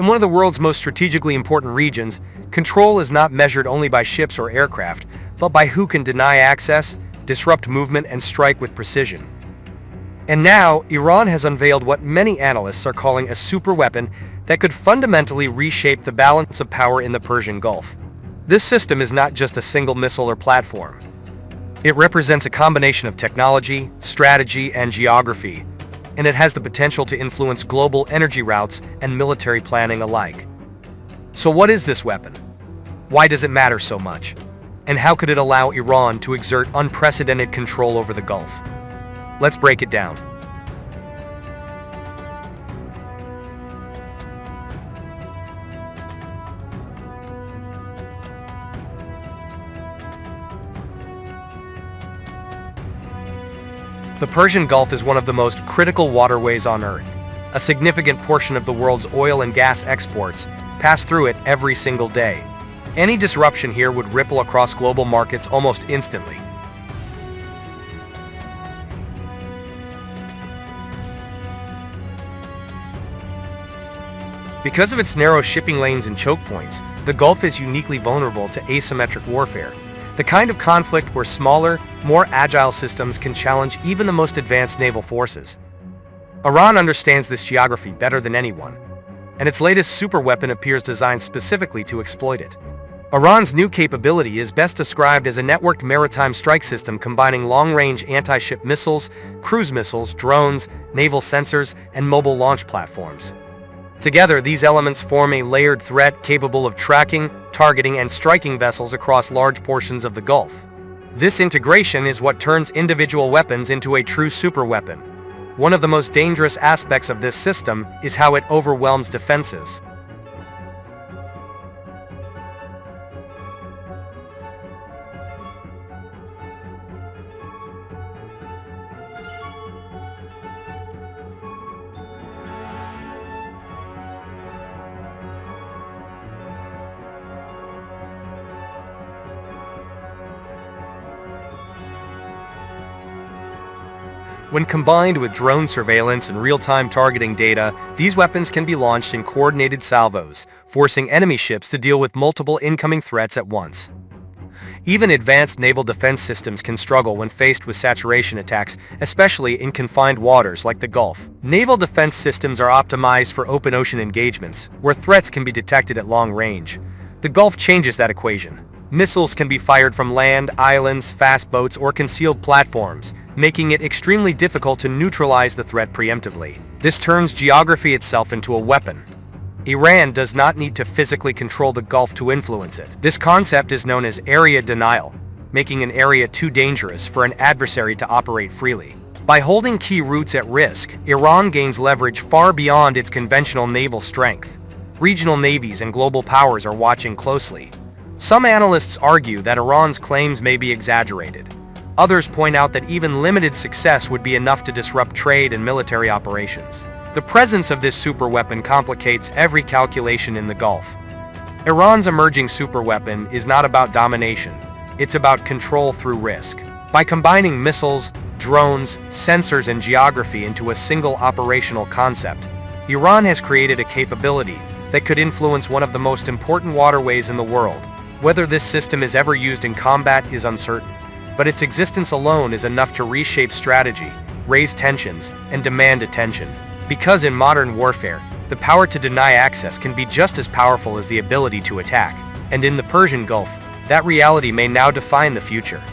In one of the world's most strategically important regions, control is not measured only by ships or aircraft, but by who can deny access, disrupt movement, and strike with precision. And now, Iran has unveiled what many analysts are calling a superweapon that could fundamentally reshape the balance of power in the Persian Gulf. This system is not just a single missile or platform. It represents a combination of technology, strategy, and geography, and it has the potential to influence global energy routes and military planning alike. So what is this weapon? Why does it matter so much? And how could it allow Iran to exert unprecedented control over the Gulf? Let's break it down. The Persian Gulf is one of the most critical waterways on Earth. A significant portion of the world's oil and gas exports pass through it every single day. Any disruption here would ripple across global markets almost instantly. Because of its narrow shipping lanes and choke points, the Gulf is uniquely vulnerable to asymmetric warfare, the kind of conflict where smaller, more agile systems can challenge even the most advanced naval forces. Iran understands this geography better than anyone, and its latest superweapon appears designed specifically to exploit it. Iran's new capability is best described as a networked maritime strike system combining long-range anti-ship missiles, cruise missiles, drones, naval sensors, and mobile launch platforms. Together, these elements form a layered threat capable of tracking, targeting, and striking vessels across large portions of the Gulf. This integration is what turns individual weapons into a true superweapon. One of the most dangerous aspects of this system is how it overwhelms defenses. When combined with drone surveillance and real-time targeting data, these weapons can be launched in coordinated salvos, forcing enemy ships to deal with multiple incoming threats at once. Even advanced naval defense systems can struggle when faced with saturation attacks, especially in confined waters like the Gulf. Naval defense systems are optimized for open ocean engagements, where threats can be detected at long range. The Gulf changes that equation. Missiles can be fired from land, islands, fast boats, or concealed platforms, making it extremely difficult to neutralize the threat preemptively. This turns geography itself into a weapon. Iran does not need to physically control the Gulf to influence it. This concept is known as area denial, making an area too dangerous for an adversary to operate freely. By holding key routes at risk, Iran gains leverage far beyond its conventional naval strength. Regional navies and global powers are watching closely. Some analysts argue that Iran's claims may be exaggerated. Others point out that even limited success would be enough to disrupt trade and military operations. The presence of this superweapon complicates every calculation in the Gulf. Iran's emerging superweapon is not about domination, it's about control through risk. By combining missiles, drones, sensors, and geography into a single operational concept, Iran has created a capability that could influence one of the most important waterways in the world. Whether this system is ever used in combat is uncertain, but its existence alone is enough to reshape strategy, raise tensions, and demand attention. Because in modern warfare, the power to deny access can be just as powerful as the ability to attack. And in the Persian Gulf, that reality may now define the future.